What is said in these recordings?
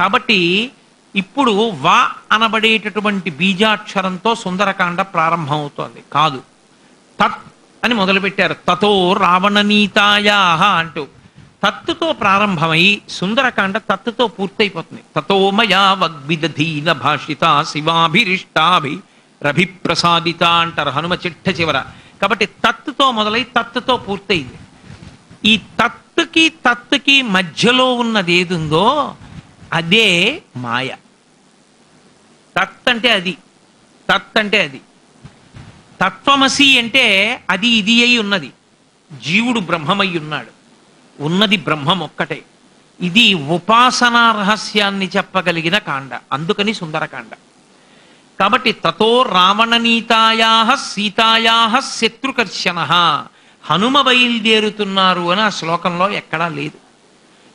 కాబట్టి ఇప్పుడు వా అనబడేటటువంటి బీజాక్షరంతో సుందరకాండ ప్రారంభమవుతోంది కాదు, తత్ అని మొదలుపెట్టారు. తతో రావణనీతాయా అంటూ తత్తుతో ప్రారంభమై సుందరకాండ తత్తుతో పూర్తయిపోతుంది. తతో మయా వగ్విదధీన భాషిత శివాభిరిష్టాభిరభిప్రసాదిత అంటారు హనుమ చిట్ట చివర. కాబట్టి తత్తుతో మొదలై తత్తుతో పూర్తయింది. ఈ తత్తుకి మధ్యలో ఉన్నది ఏదుందో అదే మాయ. తత్ అంటే అది, తత్ అంటే అది. తత్వమసి అంటే అది ఇది అయి ఉన్నది. జీవుడు బ్రహ్మమై ఉన్నాడు, ఉన్నది బ్రహ్మం ఒక్కటే. ఇది ఉపాసనా రహస్యాన్ని చెప్పగలిగిన కాండ, అందుకని సుందరకాండ. కాబట్టి తతో రావణనీతాయా సీతాయా శత్రుకర్షణ, హనుమ బయలుదేరుతున్నారు అని ఆ శ్లోకంలో ఎక్కడా లేదు.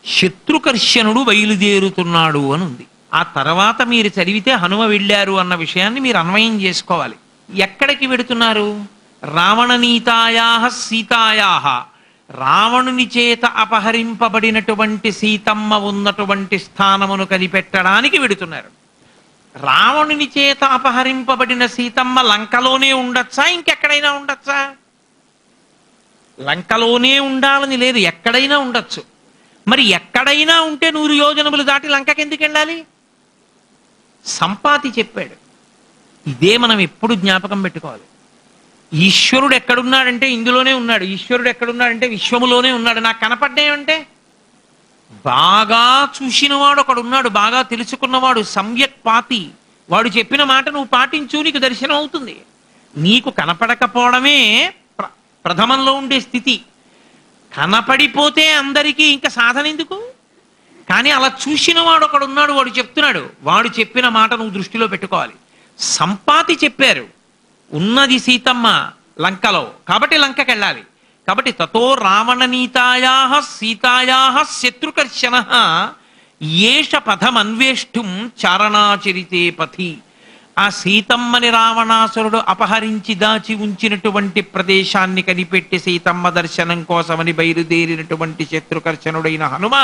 శత్రుకర్షణుడు బయలుదేరుతున్నాడు అని ఉంది. ఆ తర్వాత మీరు చదివితే హనుమ వెళ్ళారు అన్న విషయాన్ని మీరు అన్వయం చేసుకోవాలి. ఎక్కడికి వెడుతున్నారు? రావణనీతాయా సీతాయా, రావణుని చేత అపహరింపబడినటువంటి సీతమ్మ ఉన్నటువంటి స్థానమును కనిపెట్టడానికి వెడుతున్నారు. రావణుని చేత అపహరింపబడిన సీతమ్మ లంకలోనే ఉండొచ్చా, ఇంకెక్కడైనా ఉండొచ్చా? లంకలోనే ఉండాలని లేదు, ఎక్కడైనా ఉండొచ్చు. మరి ఎక్కడైనా ఉంటే 100 యోజనములు దాటి లంకకి ఎందుకు వెళ్ళాలి? సంపాతి చెప్పాడు. ఇదే మనం ఎప్పుడు జ్ఞాపకం పెట్టుకోవాలి. ఈశ్వరుడు ఎక్కడున్నాడంటే ఇందులోనే ఉన్నాడు, ఈశ్వరుడు ఎక్కడున్నాడంటే విశ్వములోనే ఉన్నాడు. నాకు కనపడ్డాయంటే బాగా చూసినవాడు ఒకడున్నాడు, బాగా తెలుసుకున్నవాడు, సమ్యక్ పాతి, వాడు చెప్పిన మాట నువ్వు పాటించు, నీకు దర్శనం అవుతుంది. నీకు కనపడకపోవడమే ప్రథమంలో ఉండే స్థితి. కనపడిపోతే అందరికీ ఇంకా సాధన ఎందుకు? కానీ అలా చూసిన వాడు ఒకడున్నాడు, వాడు చెప్తున్నాడు, వాడు చెప్పిన మాట నువ్వు దృష్టిలో పెట్టుకోవాలి. సంపాతి చెప్పారు, ఉన్నది సీతమ్మ లంకలో, కాబట్టి లంకకి వెళ్ళాలి. కాబట్టి తతో రావణనీతాయా సీతాయా శత్రుకర్షణ ఏష పథమన్వేష్టం చారణాచరితే పథి. ఆ సీతమ్మని రావణాసురుడు అపహరించి దాచి ఉంచినటువంటి ప్రదేశాన్ని కనిపెట్టి సీతమ్మ దర్శనం కోసమని బయలుదేరినటువంటి శత్రుకర్షణుడైన హనుమ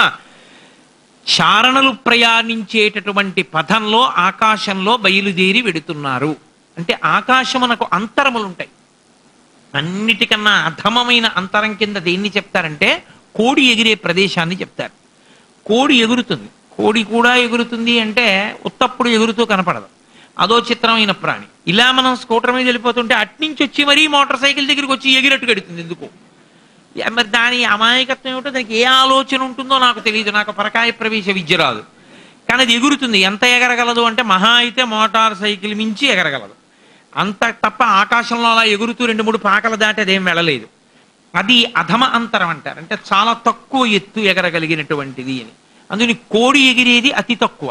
చారణలు ప్రయాణించేటటువంటి పథంలో ఆకాశంలో బయలుదేరి వెడుతున్నారు. అంటే ఆకాశమునకు అంతరములుంటాయి. అన్నిటికన్నా అధమమైన అంతరం కింద దేన్ని చెప్తారంటే కోడి ఎగిరే ప్రదేశాన్ని చెప్తారు. కోడి ఎగురుతుంది, కోడి కూడా ఎగురుతుంది అంటే ఉత్తప్పుడు ఎగురుతూ కనపడదు, అదో చిత్రమైన ప్రాణి. ఇలా మనం స్కూటర్ మీద వెళ్ళిపోతుంటే అట్నుంచి వచ్చి మరీ మోటార్ సైకిల్ దగ్గరికి వచ్చి ఎగిరట్టు గడుతుంది. ఎందుకు? మరి దాని అమాయకత్వం ఏమిటో, దానికి ఏ ఆలోచన ఉంటుందో నాకు తెలియదు. నాకు పరకాయ ప్రవేశ విద్య రాదు, కానీ అది ఎగురుతుంది. ఎంత ఎగరగలదు అంటే మహా అయితే మోటార్ సైకిల్ మించి ఎగరగలదు, అంత తప్ప ఆకాశంలో అలా ఎగురుతూ 2-3 పాకలు దాటి అదేం వెళ్ళలేదు. అది అధమ అంతరం అంటారు, అంటే చాలా తక్కువ ఎత్తు ఎగరగలిగినటువంటిది అని. అందుకని కోడి ఎగిరేది అతి తక్కువ.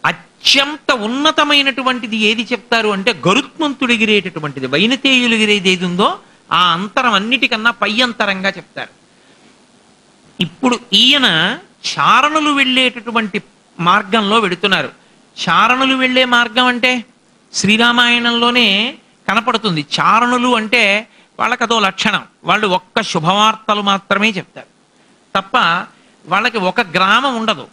అత్యంత ఉన్నతమైనటువంటిది ఏది చెప్తారు అంటే గరుత్మంతుడు ఎగిరేటటువంటిది, వైనతేయులు ఎగిరేది ఏది ఉందో ఆ అంతరం అన్నిటికన్నా పై అంతరంగా చెప్తారు. ఇప్పుడు ఈయన చారణులు వెళ్ళేటటువంటి మార్గంలో వెడుతున్నారు. చారణులు వెళ్ళే మార్గం అంటే శ్రీరామాయణంలోనే కనపడుతుంది. చారణులు అంటే వాళ్ళకి అదో లక్షణం, వాళ్ళు ఒక్క శుభవార్తలు మాత్రమే చెప్తారు తప్ప వాళ్ళకి ఒక గ్రామం ఉండదు.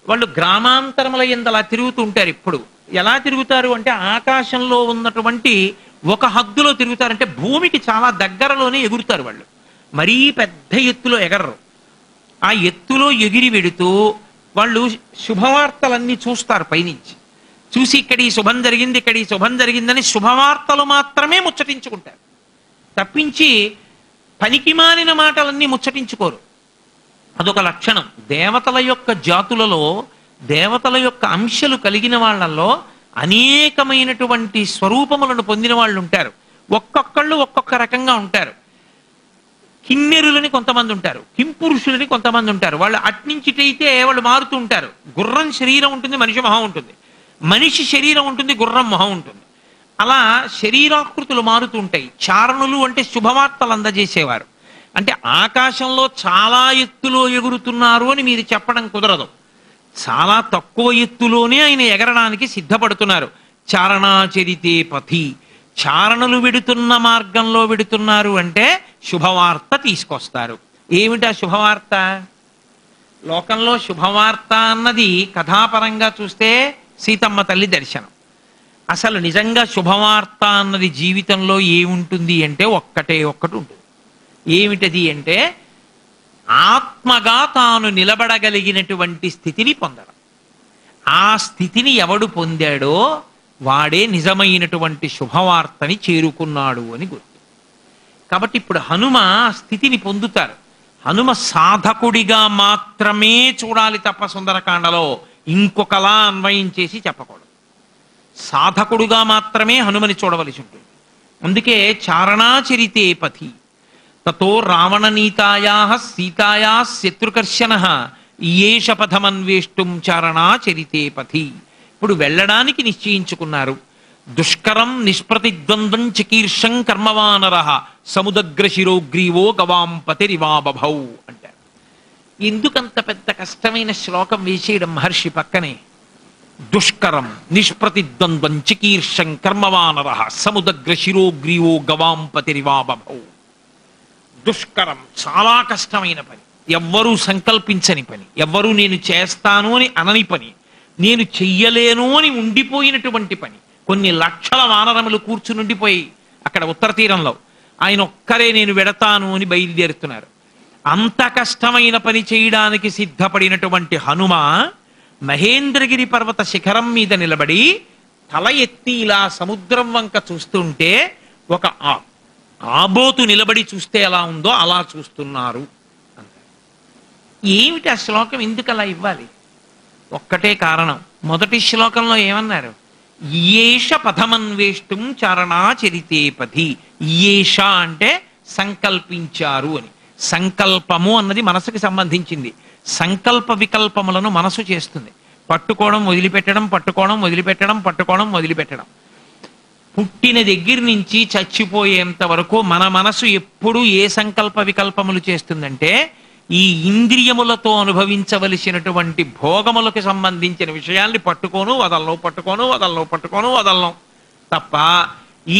వాళ్ళు గ్రామాంతరముల యందు అలా తిరుగుతూ ఉంటారు. ఇప్పుడు ఎలా తిరుగుతారు అంటే ఆకాశంలో ఉన్నటువంటి ఒక హద్దులో తిరుగుతారంటే భూమికి చాలా దగ్గరలోనే ఎగురుతారు. వాళ్ళు మరీ పెద్ద ఎత్తులో ఎగరరు. ఆ ఎత్తులో ఎగిరి వెడుతూ వాళ్ళు శుభవార్తలన్నీ చూస్తారు. పైనుంచి చూసి ఇక్కడ ఈ శుభం జరిగింది, ఇక్కడ ఈ శుభం జరిగిందని శుభవార్తలు మాత్రమే ముచ్చటించుకుంటారు తప్పించి పనికిమాలిన మాటలన్నీ ముచ్చటించుకోరు. అదొక లక్షణం. దేవతల యొక్క జాతులలో, దేవతల యొక్క అంశాలు కలిగిన వాళ్ళల్లో అనేకమైనటువంటి స్వరూపములను పొందిన వాళ్ళు ఉంటారు. ఒక్కొక్కళ్ళు ఒక్కొక్క రకంగా ఉంటారు. కిన్నెరులని కొంతమంది ఉంటారు, కింపురుషులని కొంతమంది ఉంటారు. వాళ్ళు అట్నుంచిటైతే వాళ్ళు మారుతూ ఉంటారు. గుర్రం శరీరం ఉంటుంది, మనిషి మొహం ఉంటుంది. మనిషి శరీరం ఉంటుంది, గుర్రం మొహం ఉంటుంది. అలా శరీరాకృతులు మారుతూ ఉంటాయి. చారణులు అంటే శుభవార్తలు అందజేసేవారు. అంటే ఆకాశంలో చాలా ఎత్తులో ఎగురుతున్నారు అని మీరు చెప్పడం కుదరదు. చాలా తక్కువ ఎత్తులోనే ఆయన ఎగరడానికి సిద్ధపడుతున్నారు. చారణాచరితే పథి, చారణులు వెడుతున్న మార్గంలో వెడుతున్నారు అంటే శుభవార్త తీసుకొస్తారు. ఏమిటా శుభవార్త? లోకంలో శుభవార్త అన్నది కథాపరంగా చూస్తే సీతమ్మ తల్లి దర్శనం. అసలు నిజంగా శుభవార్త అన్నది జీవితంలో ఏముంటుంది అంటే ఒక్కటే ఒక్కటి ఉంటుంది. ఏమిటది అంటే ఆత్మగా తాను నిలబడగలిగినటువంటి స్థితిని పొందడం. ఆ స్థితిని ఎవడు పొందాడో వాడే నిజమైనటువంటి శుభవార్తని చేరుకున్నాడు అని గుర్తు. కాబట్టి ఇప్పుడు హనుమ స్థితిని పొందుతారు. హనుమ సాధకుడిగా మాత్రమే చూడాలి తప్ప సుందరకాండలో ఇంకొకలా అన్వయం చేసి చెప్పకూడదు. సాధకుడుగా మాత్రమే హనుమని చూడవలసి ఉంటుంది. అందుకే చారణాచరితే పథి తతో రావణనీతాయా సీతాయా శత్రుకర్షణ ఈయేష పథమన్వేష్టం చారణాచరితే పథి. ఇప్పుడు వెళ్ళడానికి నిశ్చయించుకున్నారు. దుష్కరం నిష్ప్రతిద్వంద్వం చికీర్షం కర్మవానర సముదగ్రశిరోగ్రీవో గవాం పతిరివాబభౌ అంటారు. ఎందుకంత పెద్ద కష్టమైన శ్లోకం వేసేయడం మహర్షి పక్కనే? దుష్కరం నిష్ప్రతిద్వంద్వం చికీర్షం కర్మవానర సముదగ్రశిరోగ్రీవో గవాం పతిరివాబభౌ. దుష్కరం, చాలా కష్టమైన పని, ఎవ్వరూ సంకల్పించని పని, ఎవ్వరూ నేను చేస్తాను అని అనని పని, నేను చెయ్యలేను అని ఉండిపోయినటువంటి పని. కొన్ని లక్షల వానరములు కూర్చునుండిపోయి అక్కడ ఉత్తర తీరంలో ఆయన ఒక్కరే నేను వెడతాను అని బయలుదేరుతున్నారు. అంత కష్టమైన పని చేయడానికి సిద్ధపడినటువంటి హనుమ మహేంద్రగిరి పర్వత శిఖరం మీద నిలబడి తల ఎత్తి ఇలా సముద్రం వంక చూస్తుంటే ఒక ఆబోతు నిలబడి చూస్తే ఎలా ఉందో అలా చూస్తున్నారు అంటారు. ఏమిటి ఆ శ్లోకం ఎందుకు అలా ఇవ్వాలి? ఒక్కటే కారణం. మొదటి శ్లోకంలో ఏమన్నారు? ఈయేష పథమన్వేష్టం చారణాచరితే పథి. ఈయేష అంటే సంకల్పించారు అని. సంకల్పము అన్నది మనసుకి సంబంధించింది. సంకల్ప వికల్పములను మనసు చేస్తుంది. పట్టుకోవడం వదిలిపెట్టడం, పట్టుకోవడం వదిలిపెట్టడం, పట్టుకోవడం వదిలిపెట్టడం. పుట్టిన దగ్గర నుంచి చచ్చిపోయేంత వరకు మన మనసు ఎప్పుడు ఏ సంకల్ప వికల్పములు చేస్తుందంటే ఈ ఇంద్రియములతో అనుభవించవలసినటువంటి భోగములకు సంబంధించిన విషయాల్ని పట్టుకోను వదలను, పట్టుకోను వదలను, పట్టుకోను వదలను తప్ప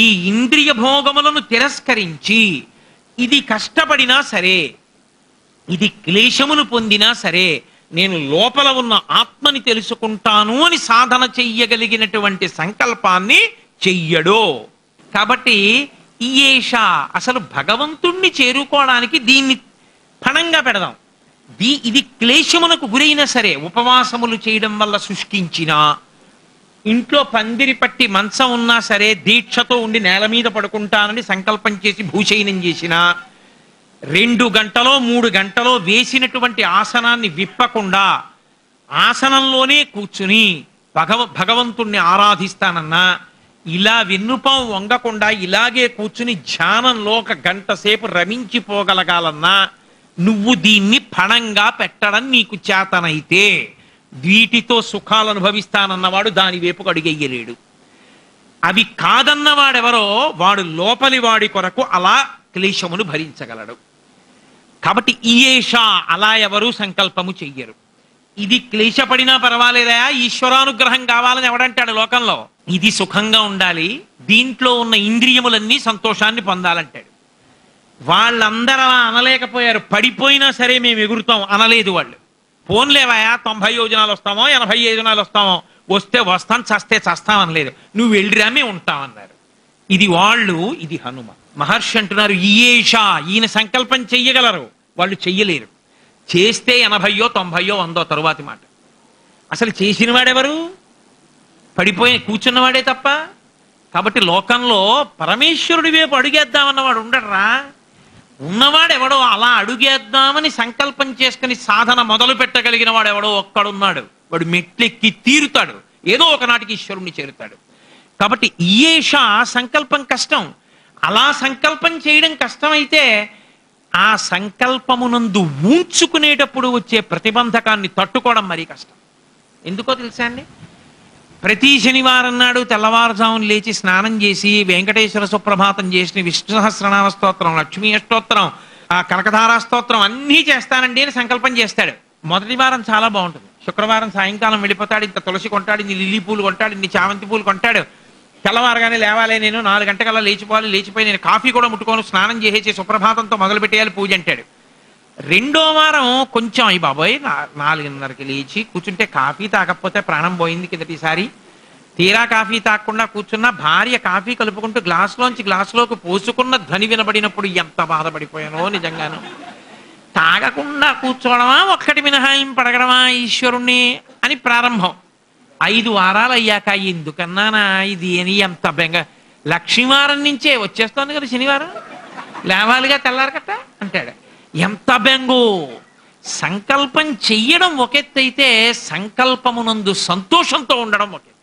ఈ ఇంద్రియ భోగములను తిరస్కరించి ఇది కష్టపడినా సరే, ఇది క్లేశమును పొందినా సరే, నేను లోపల ఉన్న ఆత్మని తెలుసుకుంటాను అని సాధన చెయ్యగలిగినటువంటి సంకల్పాన్ని చెయ్యడో. కాబట్టి ఈయేష అసలు భగవంతుణ్ణి చేరుకోవడానికి దీన్ని పణంగా పెడదాం. ఇది క్లేశమునకు గురైనా సరే, ఉపవాసములు చేయడం వల్ల శుష్కించినా, ఇంట్లో పందిరి పట్టి మంచం ఉన్నా సరే దీక్షతో ఉండి నేల మీద పడుకుంటానని సంకల్పం చేసి భూశయనం చేసిన 2 గంటలో 3 గంటలో వేసినటువంటి ఆసనాన్ని విప్పకుండా ఆసనంలోనే కూర్చుని భగవంతుణ్ణి ఆరాధిస్తానన్నా, ఇలా వెన్నుపాం వంగకుండా ఇలాగే కూర్చుని ధ్యానంలో 1 గంట సేపు రమించిపోగలగాలన్నా నువ్వు దీన్ని పణంగా పెట్టడం నీకు చేతనైతే వీటితో సుఖాలు అనుభవిస్తానన్నవాడు దాని వైపుకు అడుగెయ్యలేడు. అవి కాదన్నవాడెవరో వాడు లోపలి వాడి కొరకు అలా క్లేశమును భరించగలడు. కాబట్టి ఈయేష అలా ఎవరూ సంకల్పము చెయ్యరు. ఇది క్లేశపడినా పర్వాలేదా, ఈశ్వరానుగ్రహం కావాలని ఎవడంటాడు లోకంలో? ఇది సుఖంగా ఉండాలి, దీంట్లో ఉన్న ఇంద్రియములన్నీ సంతోషాన్ని పొందాలంటాడు. వాళ్ళందరూ అలా అనలేకపోయారు. పడిపోయినా సరే మేము ఎగురుతాం అనలేదు వాళ్ళు. పోన్లేవాయా 90 యోజనాలు వస్తామో 80 యోజనాలు వస్తామో, వస్తే వస్తాం, చస్తే చస్తాం అనలేదు. నువ్వు వెళ్ళిరా మేము ఉంటామన్నారు. ఇది వాళ్ళు, ఇది హనుమ. మహర్షి అంటున్నారు ఈయేష, ఈయన సంకల్పం చెయ్యగలరు, వాళ్ళు చెయ్యలేరు. చేస్తే 80 90 100 తరువాతి మాట. అసలు చేసిన వాడెవరు? పడిపోయి కూర్చున్నవాడే తప్ప. కాబట్టి లోకంలో పరమేశ్వరుడి వైపు అడుగేద్దామన్నవాడు ఉండడరా. ఉన్నవాడెవడో అలా అడుగేద్దామని సంకల్పం చేసుకుని సాధన మొదలు పెట్టగలిగిన వాడు ఎవడో ఒక్కడున్నాడు. వాడు మెట్లెక్కి తీరుతాడు, ఏదో ఒకనాటికి ఈశ్వరుణ్ణి చేరుతాడు. కాబట్టి ఈయేష సంకల్పం కష్టం. అలా సంకల్పం చేయడం కష్టమైతే ఆ సంకల్పమునందు ఊంచుకునేటప్పుడు వచ్చే ప్రతిబంధకాన్ని తట్టుకోవడం మరీ కష్టం. ఎందుకో తెలుసా అండి? ప్రతి శనివారం నాడు తెల్లవారుజామున లేచి స్నానం చేసి వెంకటేశ్వర సుప్రభాతం చేసిన విష్ణు సహస్రనామ స్తోత్రం, లక్ష్మీ అష్టోత్తరం, కనకధారా స్తోత్రం అన్నీ చేస్తానండి అని సంకల్పం చేస్తాడు. మొదటి వారం చాలా బాగుంటుంది. శుక్రవారం సాయంకాలం వెళ్ళిపోతాడు, ఇంత తులసి కొంటాడు, ఇన్ని లిల్లీ పూలు కొంటాడు, ఇన్ని చామంతి పూలు కొంటాడు. తెల్లవారుగానే లేవాలి, నేను 4 గంటకల్లా లేచిపోవాలి, లేచిపోయి నేను కాఫీ కూడా ముట్టుకోను, స్నానం చేసేసి సుప్రభాతంతో మొదలు పెట్టేయాలి పూజ అంటాడు. రెండో వారం కొంచెం అయ్యి బాబోయ్ 4:30కి లేచి కూర్చుంటే కాఫీ తాగకపోతే ప్రాణం పోయింది కిందటిసారి. తీరా కాఫీ తాగకుండా కూర్చున్న భార్య కాఫీ కలుపుకుంటూ గ్లాసులోంచి గ్లాసులోకి పోసుకున్న ధ్వని వినబడినప్పుడు ఎంత బాధపడిపోయానో నిజంగాను. తాగకుండా కూర్చోవడమా, ఒక్కటి మినహాయింపు అడగడమా ఈశ్వరుణ్ణి అని ప్రారంభం. 5 వారాలు అయ్యాక ఎందుకన్నానా ఇది అని ఎంత బెంగ. లక్ష్మీవారం నుంచే వచ్చేస్తోంది కదా శనివారం, లేవాలిగా తెల్లారు కట్ట అంటాడు. ఎంత బెంగో. సంకల్పం చెయ్యడం ఒక ఎత్తైతే సంకల్పమునందు సంతోషంతో ఉండడం ఒక ఎత్తు.